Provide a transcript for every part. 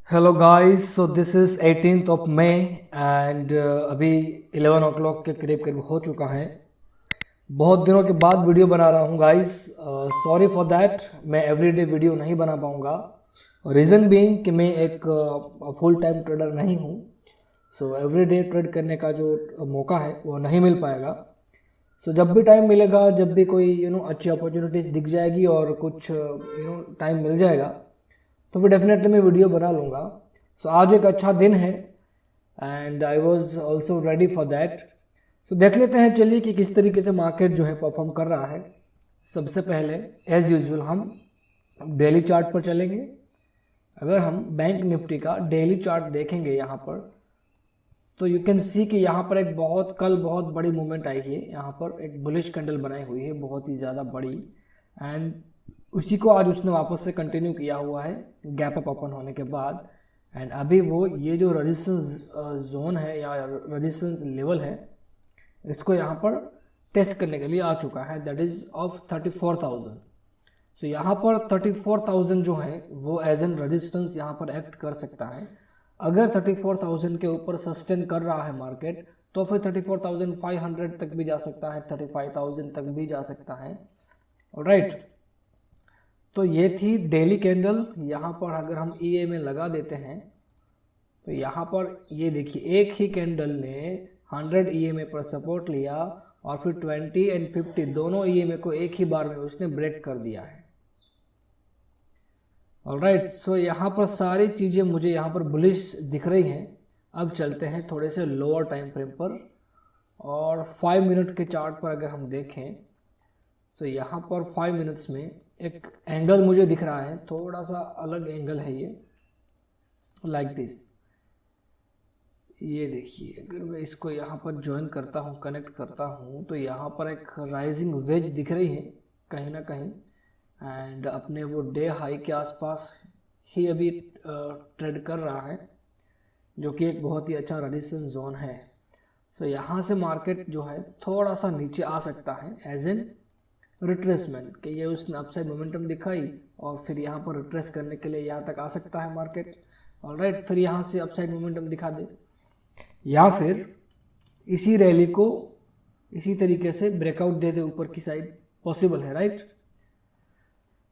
Hello guys, so this is 18th of May and अभी 11 ओ clock के करीब करीब हो चुका है। बहुत दिनों के बाद वीडियो बना रहा हूँ गाइस। सॉरी फॉर दैट, मैं एवरीडे वीडियो नहीं बना पाऊँगा। रीज़न बीइंग कि मैं एक फुल टाइम ट्रेडर नहीं हूँ, सो एवरीडे ट्रेड करने का जो मौका है वो नहीं मिल पाएगा। सो जब भी टाइम मिलेगा, जब भी कोई अच्छी अपॉर्चुनिटीज़ दिख जाएगी और कुछ टाइम मिल जाएगा तो फिर डेफिनेटली मैं वीडियो बना लूँगा। सो आज एक अच्छा दिन है and I was also ready for that. So देख लेते हैं, चलिए कि किस तरीके से मार्केट जो है परफॉर्म कर रहा है। सबसे पहले एज यूजुअल हम डेली चार्ट पर चलेंगे। अगर हम बैंक निफ्टी का डेली चार्ट देखेंगे यहाँ पर, तो यू कैन सी कि यहाँ पर एक कल बहुत बड़ी मूवमेंट आई है। यहाँ पर एक बुलिश कैंडल बनाई हुई है, बहुत ही ज़्यादा बड़ी, एंड उसी को आज उसने वापस से कंटिन्यू किया हुआ है गैप अप ओपन होने के बाद। एंड अभी वो ये जो रेजिस्टेंस जोन है या रेजिस्टेंस लेवल है, इसको यहाँ पर टेस्ट करने के लिए आ चुका है, दैट इज़ ऑफ 34,000। सो यहाँ पर 34,000 जो है वो एज एन रेजिस्टेंस यहाँ पर एक्ट कर सकता है। अगर 34,000 के ऊपर सस्टेन कर रहा है मार्केट तो फिर 34,500 तक भी जा सकता है, 35,000 तक भी जा सकता है। राइट, तो ये थी डेली कैंडल। यहाँ पर अगर हम EA में लगा देते हैं तो यहाँ पर ये देखिए, एक ही कैंडल ने 100 EMA पर सपोर्ट लिया और फिर 20 एंड 50 दोनों EMA को एक ही बार में उसने ब्रेक कर दिया है। ऑलराइट, सो यहाँ पर सारी चीज़ें मुझे यहाँ पर बुलिश दिख रही हैं। अब चलते हैं थोड़े से लोअर टाइम फ्रेम पर, और 5 मिनट के चार्ट पर अगर हम देखें तो यहाँ पर 5 मिनट्स में एक एंगल मुझे दिख रहा है, थोड़ा सा अलग एंगल है ये, लाइक दिस। ये देखिए, अगर मैं इसको यहाँ पर ज्वाइन करता हूँ, कनेक्ट करता हूँ, तो यहाँ पर एक राइजिंग वेज दिख रही है कहीं ना कहीं, एंड अपने वो डे हाई के आसपास ही अभी ट्रेड कर रहा है, जो कि एक बहुत ही अच्छा रेजिस्टेंस जोन है। सो यहाँ से मार्केट जो है थोड़ा सा नीचे आ सकता है एज एन रिट्रेसमेंट, कि ये उसने अपसाइड मोमेंटम दिखाई और फिर यहाँ पर रिट्रेस करने के लिए यहाँ तक आ सकता है मार्केट। ऑलराइट, फिर यहाँ से अपसाइड मोमेंटम दिखा दे, या फिर इसी रैली को इसी तरीके से ब्रेकआउट दे दे ऊपर की साइड, पॉसिबल है। राइट,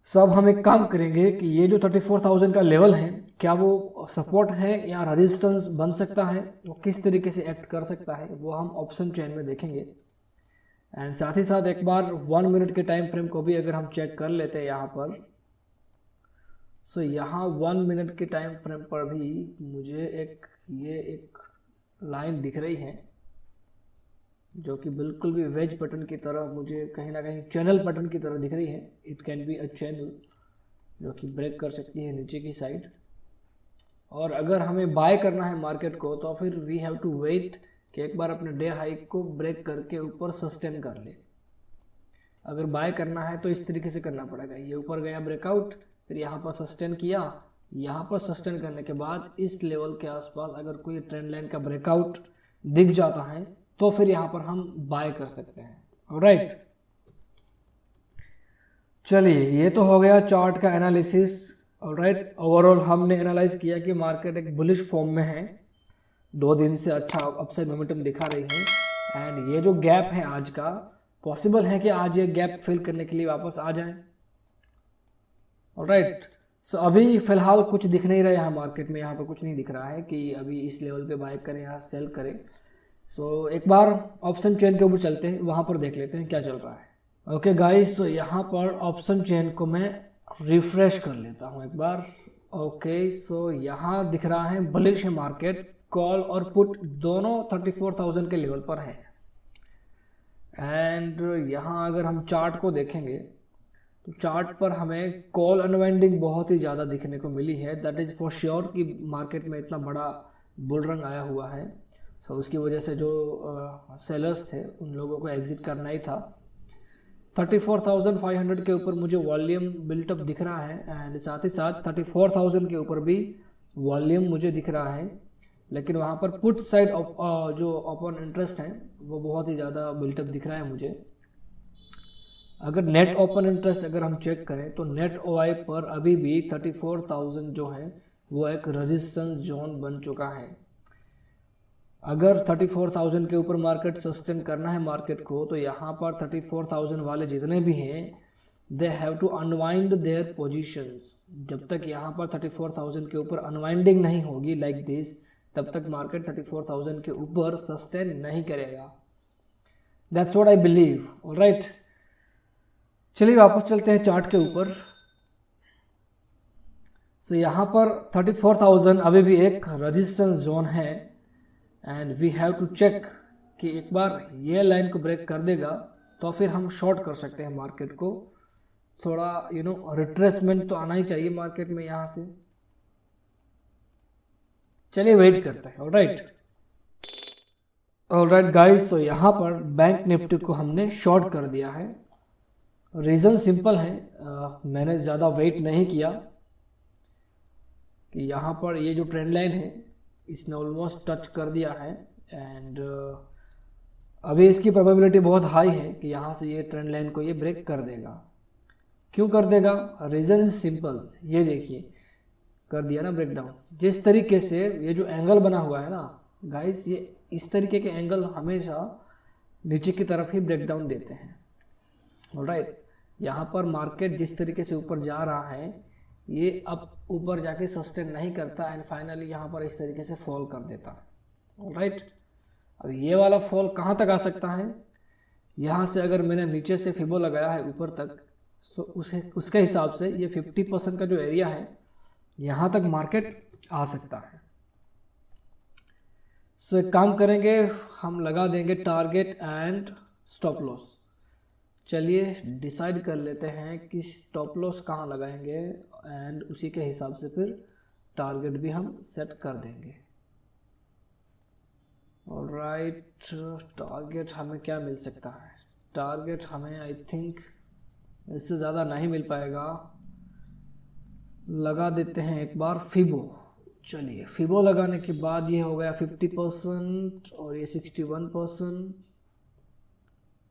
सो अब हम एक काम करेंगे कि ये जो 34,000 का लेवल है, क्या वो सपोर्ट है या रेजिस्टेंस बन सकता है, वो किस तरीके से एक्ट कर सकता है, वो हम ऑप्शन चेन में देखेंगे। एंड साथ ही साथ एक बार 1 मिनट के टाइम फ्रेम को भी अगर हम चेक कर लेते हैं यहाँ पर, सो यहाँ 1 मिनट के टाइम फ्रेम पर भी मुझे एक लाइन दिख रही है, जो कि बिल्कुल भी वेज पैटर्न की तरह, मुझे कहीं ना कहीं चैनल पैटर्न की तरह दिख रही है। It can be a channel जो कि ब्रेक कर सकती है नीचे की साइड। और अगर हमें बाय करना है मार्केट को, तो फिर वी हैव टू वेट कि एक बार अपने डे हाई को ब्रेक करके ऊपर सस्टेन कर ले। अगर बाय करना है तो इस तरीके से करना पड़ेगा, ये ऊपर गया ब्रेकआउट, फिर यहाँ पर सस्टेन किया, यहाँ पर सस्टेन करने के बाद इस लेवल के आसपास अगर कोई ट्रेंड लाइन का ब्रेकआउट दिख जाता है तो फिर यहाँ पर हम बाय कर सकते हैं। ऑलराइट, चलिए, ये तो हो गया चार्ट का एनालिसिस। ऑलराइट, ओवरऑल हमने एनालाइज किया कि मार्केट एक बुलिश फॉर्म में है, 2 दिन से अच्छा अपसाइड मोमेंटम दिखा रही है, एंड ये जो गैप है आज का, पॉसिबल है कि आज ये गैप फिल करने के लिए वापस आ जाए। ऑलराइट, सो अभी फिलहाल कुछ दिख नहीं रहा है मार्केट में, यहाँ पर कुछ नहीं दिख रहा है कि अभी इस लेवल पे बाय करें या सेल करें। सो एक बार ऑप्शन चेन के ऊपर चलते हैं, वहाँ पर देख लेते हैं क्या चल रहा है। ओके गाइस, सो यहाँ पर ऑप्शन चेन को मैं रिफ्रेश कर लेता हूँ एक बार। ओके, सो यहाँ दिख रहा है बुलिश है मार्केट, कॉल और पुट दोनों 34,000 के लेवल पर है। एंड यहाँ अगर हम चार्ट को देखेंगे तो चार्ट पर हमें कॉल अनवाइंडिंग बहुत ही ज़्यादा दिखने को मिली है, दैट इज़ फॉर श्योर कि मार्केट में इतना बड़ा बुल रन आया हुआ है। सो उसकी वजह से जो सेलर्स थे उन लोगों को एग्जिट करना ही था। 34,500 के ऊपर मुझे वॉल्यूम बिल्टअप दिख रहा है, एंड साथ ही साथ 34,000 के ऊपर भी वॉल्यूम मुझे दिख रहा है, लेकिन वहाँ पर पुट साइड जो ओपन इंटरेस्ट है वो बहुत ही ज़्यादा बिल्टअप दिख रहा है मुझे। अगर नेट ओपन इंटरेस्ट अगर हम चेक करें तो नेट OI पर अभी भी 34,000 जो है वो एक रेजिस्टेंस जोन बन चुका है। अगर 34,000 के ऊपर मार्केट सस्टेन करना है मार्केट को, तो यहाँ पर 34,000 वाले जितने भी हैं they have to unwind their positions. जब तक यहाँ पर 34,000 के ऊपर अनवाइंडिंग नहीं होगी लाइक दिस, तब तक मार्केट 34,000 के ऊपर सस्टेन नहीं करेगा। That's what I believe. Alright, चलिए वापस चलते हैं चार्ट के ऊपर। सो यहाँ पर 34,000 अभी भी एक रेजिस्टेंस जोन है and we have to check कि एक बार ये लाइन को ब्रेक कर देगा तो फिर हम शॉर्ट कर सकते हैं मार्केट को। थोड़ा रिट्रेसमेंट तो आना ही चाहिए मार्केट में यहाँ से। चलिए वेट करते हैं। ऑलराइट गाइस, तो यहाँ पर बैंक निफ्टी को हमने शॉर्ट कर दिया है। रीज़न सिंपल है, मैंने ज़्यादा वेट नहीं किया कि यहाँ पर ये जो ट्रेंड लाइन है इसने ऑलमोस्ट टच कर दिया है एंड अभी इसकी प्रोबेबिलिटी बहुत हाई है कि यहाँ से ये ट्रेंड लाइन को ये ब्रेक कर देगा। क्यों कर देगा? रीज़न सिंपल, ये देखिए कर दिया ना ब्रेकडाउन। जिस तरीके से ये जो एंगल बना हुआ है ना गाइस, ये इस तरीके के एंगल हमेशा नीचे की तरफ ही ब्रेकडाउन देते हैं। ऑलराइट, यहाँ पर मार्केट जिस तरीके से ऊपर जा रहा है ये अब ऊपर जाके सस्टेन नहीं करता एंड फाइनली यहाँ पर इस तरीके से फॉल कर देता है। ऑलराइट, अब ये वाला फॉल कहाँ तक आ सकता है? यहाँ से अगर मैंने नीचे से फिबो लगाया है ऊपर तक, सो उसके हिसाब से ये 50% का जो एरिया है यहाँ तक मार्केट आ सकता है। सो एक काम करेंगे, हम लगा देंगे टारगेट एंड स्टॉप लॉस। चलिए डिसाइड कर लेते हैं कि स्टॉप लॉस कहाँ लगाएंगे एंड उसी के हिसाब से फिर टारगेट भी हम सेट कर देंगे। ऑलराइट, टारगेट हमें क्या मिल सकता है? टारगेट हमें आई थिंक इससे ज़्यादा नहीं मिल पाएगा। लगा देते हैं एक बार फिबो। चलिए फिबो लगाने के बाद ये हो गया 50% और ये 61%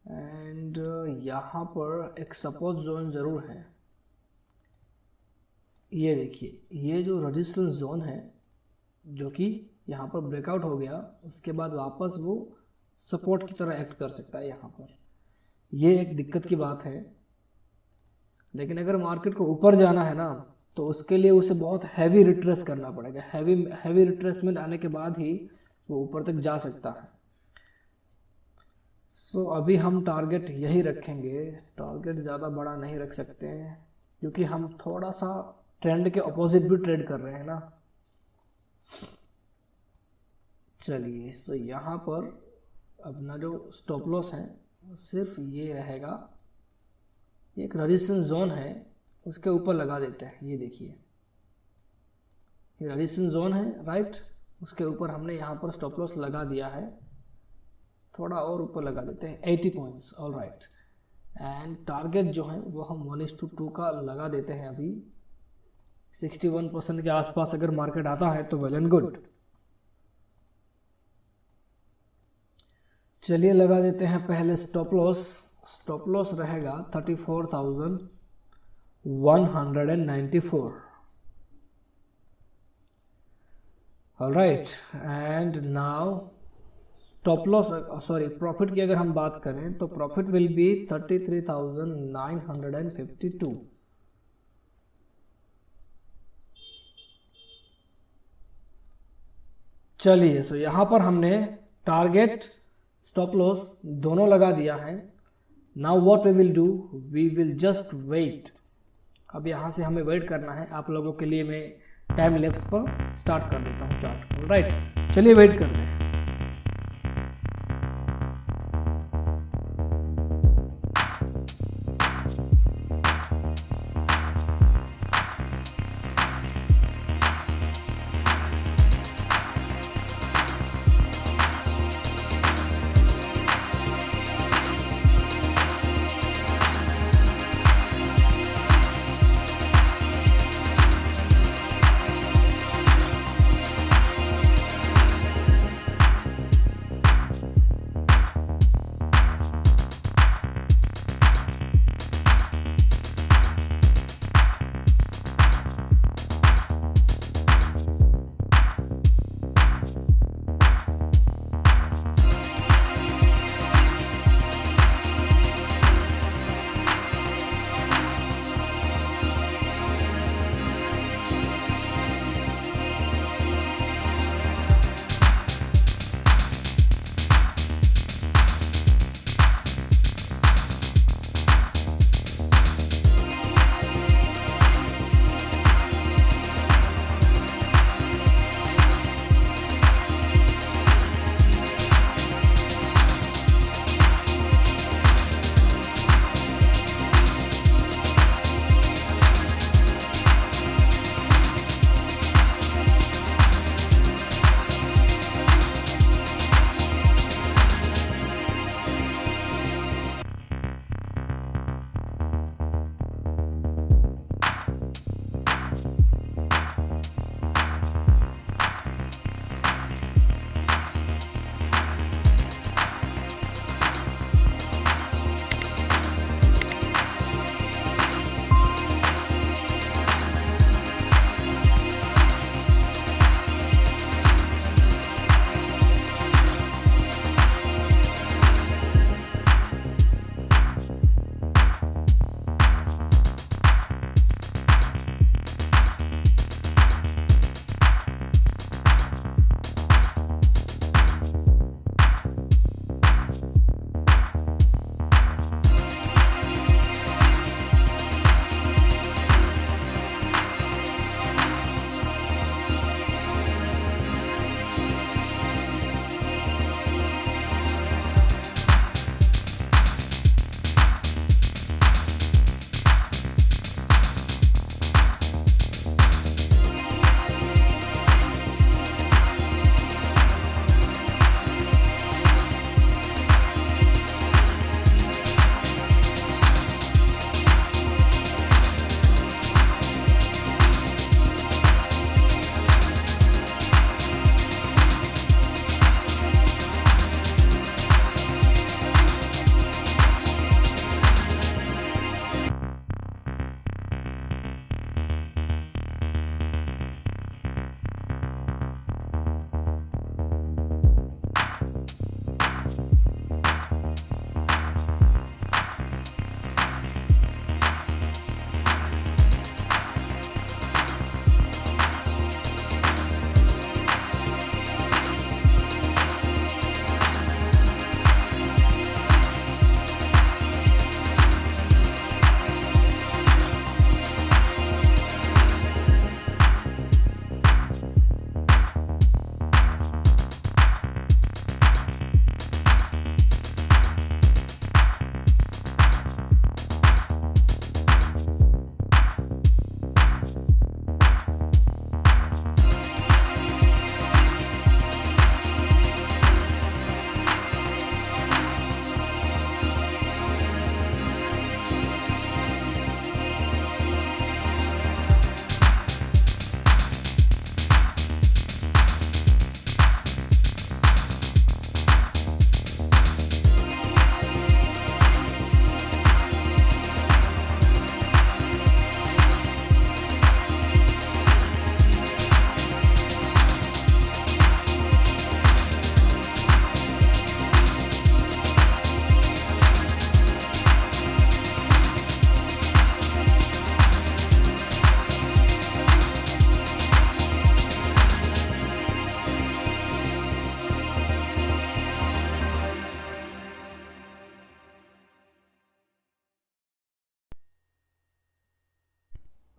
एंड यहाँ पर एक सपोर्ट जोन ज़रूर है। ये देखिए, ये जो रेजिस्टेंस जोन है जो कि यहाँ पर ब्रेकआउट हो गया, उसके बाद वापस वो सपोर्ट की तरह एक्ट कर सकता है यहाँ पर। ये एक दिक्कत की बात है, लेकिन अगर मार्केट को ऊपर जाना है ना तो उसके लिए उसे बहुत हैवी रिट्रेस करना पड़ेगा। हैवी रिट्रेसमेंट आने के बाद ही वो ऊपर तक जा सकता है। सो अभी हम टारगेट यही रखेंगे। टारगेट ज़्यादा बड़ा नहीं रख सकते हैं क्योंकि हम थोड़ा सा ट्रेंड के अपोजिट भी ट्रेड कर रहे हैं ना। चलिए, सो यहाँ पर अपना जो स्टॉप लॉस है सिर्फ ये रहेगा। एक रेजिस्टेंस जोन है उसके ऊपर लगा देते हैं। ये देखिए, ये रेजिस्टेंस जोन है राइट, उसके ऊपर हमने यहाँ पर स्टॉप लॉस लगा दिया है। थोड़ा और ऊपर लगा देते हैं 80 पॉइंट्स। ऑलराइट, एंड टारगेट जो है वो हम 1:2 का लगा देते हैं। अभी 61% के आसपास अगर मार्केट आता है तो वेल एंड गुड। चलिए लगा देते हैं पहले स्टॉप लॉस। स्टॉप लॉस रहेगा 34,194। Alright, and now stop loss profit की अगर हम बात करें तो प्रॉफिट विल बी 33,952। चलिए, सो यहाँ पर हमने टारगेट स्टॉप लॉस दोनों लगा दिया है। Now what we will do, we will just wait. अब यहाँ से हमें वेट करना है। आप लोगों के लिए मैं टाइम लैप्स पर स्टार्ट कर देता हूँ चार्ट। राइट, चलिए वेट करते हैं।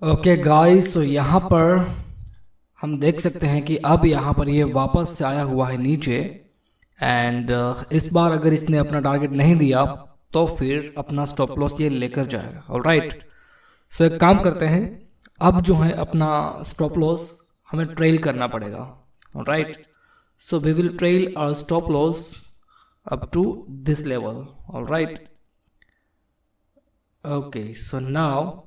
ओके गाइस, सो यहाँ पर हम देख सकते हैं कि अब यहाँ पर ये वापस से आया हुआ है नीचे। एंड इस बार अगर इसने अपना टारगेट नहीं दिया तो फिर अपना स्टॉप लॉस ये लेकर जाएगा। ऑलराइट, सो एक काम करते हैं, अब जो है अपना स्टॉप लॉस हमें ट्रेल करना पड़ेगा। Alright, so we will trail our stop loss up to this level. Alright, okay, so now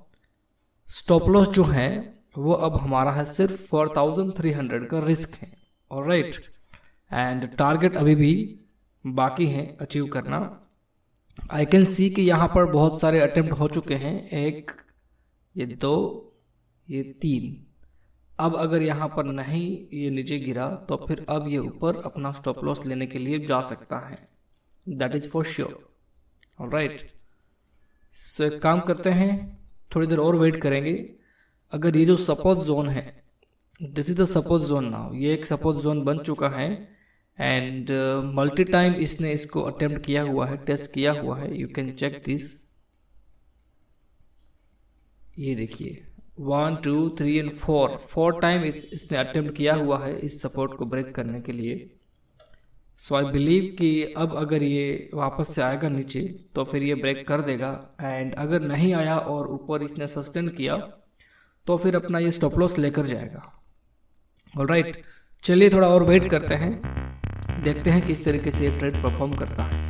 stop loss जो है वो अब हमारा है सिर्फ 4300 का रिस्क है। ऑलराइट, एंड टारगेट अभी भी बाकी है अचीव करना। आई कैन सी कि यहाँ पर बहुत सारे अटेम्प्ट हो चुके हैं, एक, ये दो, ये तीन। अब अगर यहाँ पर नहीं ये नीचे गिरा तो फिर अब ये ऊपर अपना स्टॉप लॉस लेने के लिए जा सकता है, that is for sure. Alright, so एक काम करते हैं, थोड़ी देर और वेट करेंगे। अगर ये जो सपोर्ट जोन है, this is the support zone now, ये एक सपोर्ट जोन बन चुका है एंड मल्टी टाइम इसने इसको अटेम्प्ट किया हुआ है, टेस्ट किया हुआ है। यू कैन चेक दिस, ये देखिए 1 2 3 एंड 4 टाइम इसने अटेम्प्ट किया हुआ है इस सपोर्ट को ब्रेक करने के लिए। सो आई बिलीव कि अब अगर ये वापस से आएगा नीचे तो फिर ये ब्रेक कर देगा। एंड अगर नहीं आया और ऊपर इसने सस्टेन किया तो फिर अपना ये स्टॉप लॉस लेकर जाएगा। ऑलराइट, चलिए थोड़ा और वेट करते हैं, देखते हैं किस तरीके से ये ट्रेड परफॉर्म करता है।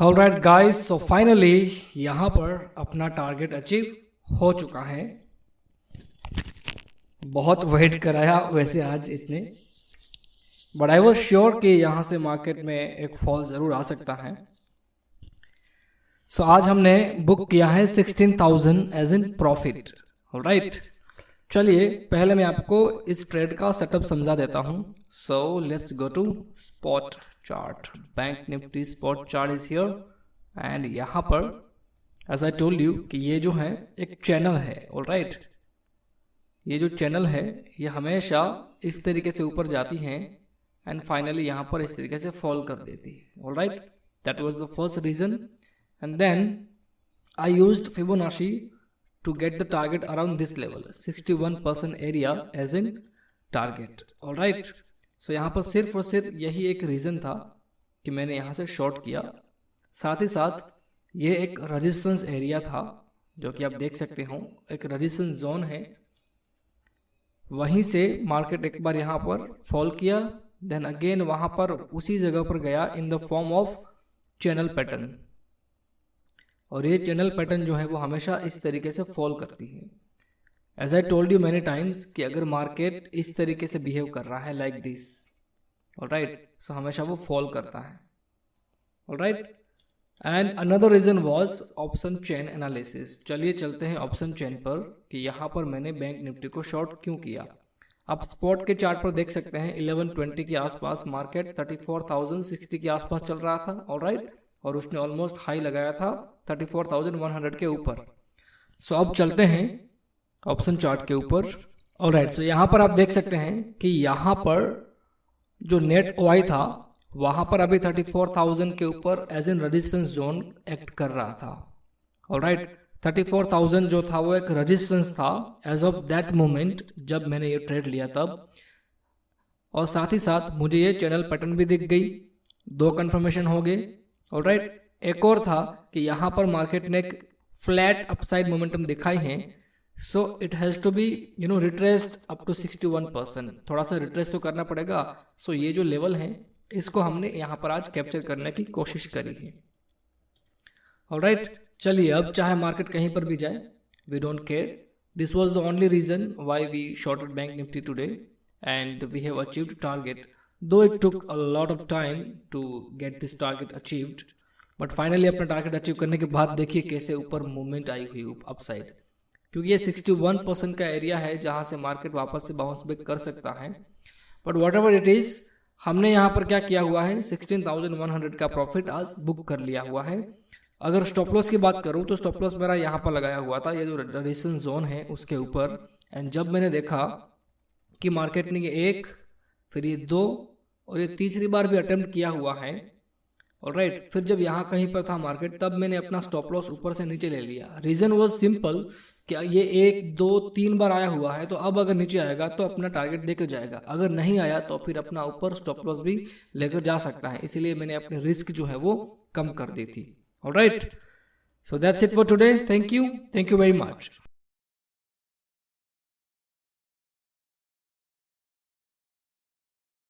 ऑलराइट गाइस, सो फाइनली यहाँ पर अपना टारगेट अचीव हो चुका है। बहुत वेट कराया वैसे आज इसने, बट आई वॉज श्योर कि यहाँ से मार्केट में एक फॉल जरूर आ सकता है। सो आज हमने बुक किया है 16,000 एज इन प्रॉफिट। ऑलराइट, चलिए पहले मैं आपको इस ट्रेड का सेटअप समझा देता हूँ। So let's go to spot chart. Bank Nifty spot chart is here and यहाँ पर एज आई टोल्ड यू कि ये जो है एक चैनल है। ऑलराइट, ये जो चैनल है ये हमेशा इस तरीके से ऊपर जाती है एंड फाइनली यहाँ पर इस तरीके से फॉल कर देती है। Alright, that was the first reason and then I used Fibonacci to get the target around this level, 61% area as in target. all right, so यहाँ पर सिर्फ और सिर्फ यही एक रीज़न था कि मैंने यहाँ से शॉर्ट किया। साथ ही साथ ये एक रेजिस्टेंस एरिया था जो कि आप देख सकते हो, एक रेजिस्टेंस जोन है। वहीं से मार्केट एक बार यहाँ पर फॉल किया, देन अगेन वहाँ पर उसी जगह पर गया in the form of channel pattern. और ये चैनल पैटर्न जो है वो हमेशा इस तरीके से फॉल करती है। As I told you many times कि अगर मार्केट इस तरीके से बिहेव कर रहा है लाइक दिस, ऑलराइट, सो हमेशा वो फॉल करता है। Alright, and another reason was option chain analysis. चलिए चलते हैं ऑप्शन चेन पर कि यहाँ पर मैंने बैंक निफ्टी को शॉर्ट क्यों किया। आप स्पॉट के चार्ट पर देख सकते हैं 1120 के आसपास मार्केट 34,060 के आसपास चल रहा था। ऑलराइट, और उसने ऑलमोस्ट हाई लगाया था 34,100 के ऊपर। सो अब चलते हैं ऑप्शन चार्ट के ऊपर। ऑलराइट, सो यहाँ पर आप देख सकते हैं कि यहाँ पर जो नेट ओआई था वहाँ पर अभी 34,000 के ऊपर as an resistance zone act कर रहा था। ऑलराइट, 34,000 जो था वो एक रेजिस्टेंस था एज ऑफ दैट मोमेंट जब मैंने ये ट्रेड लिया तब। और साथ ही साथ मुझे ये चैनल पैटर्न भी दिख गई, 2 कंफर्मेशन हो गए। ऑलराइट, एक और था कि यहाँ पर मार्केट ने एक फ्लैट अपसाइड मोमेंटम दिखाई है, so it has to be retraced up to 61%। थोड़ा सा रिट्रेस तो करना पड़ेगा। सो ये जो लेवल है इसको हमने यहाँ पर आज कैप्चर करने की कोशिश करी है। ऑलराइट, चलिए अब चाहे मार्केट कहीं पर भी जाए, we don't care. This was the only reason why we shorted bank Nifty today and we have achieved target, though it took a lot of time to get this target achieved, but finally अपना target achieve करने के बाद देखिए कैसे ऊपर movement आई हुई upside, क्योंकि ये 61% का एरिया है जहां से मार्केट वापस से बाउंस बैक कर सकता है। But what ever it is, हमने यहाँ पर क्या किया हुआ है, 16,100 का प्रॉफिट आज बुक कर लिया हुआ है। अगर स्टॉप लॉस की बात करूँ तो स्टॉप लॉस मेरा यहाँ पर लगाया हुआ था, ये जो रेजिस्टेंस जोन है उसके ऊपर। एंड जब मैंने देखा कि मार्केट ने ये 1, फिर ये 2 और ये तीसरी बार भी अटेम्प्ट किया हुआ है, ऑलराइट, फिर जब यहाँ कहीं पर था मार्केट तब मैंने अपना स्टॉप लॉस ऊपर से नीचे ले लिया। रीजन वाज सिंपल कि ये 1, 2, 3 बार आया हुआ है, तो अब अगर नीचे आएगा तो अपना टारगेट लेकर जाएगा, अगर नहीं आया तो फिर अपना ऊपर स्टॉप लॉस भी लेकर जा सकता है। इसीलिए मैंने अपनी रिस्क जो है वो कम कर दी थी। Alright, so that's it for today. Thank you very much.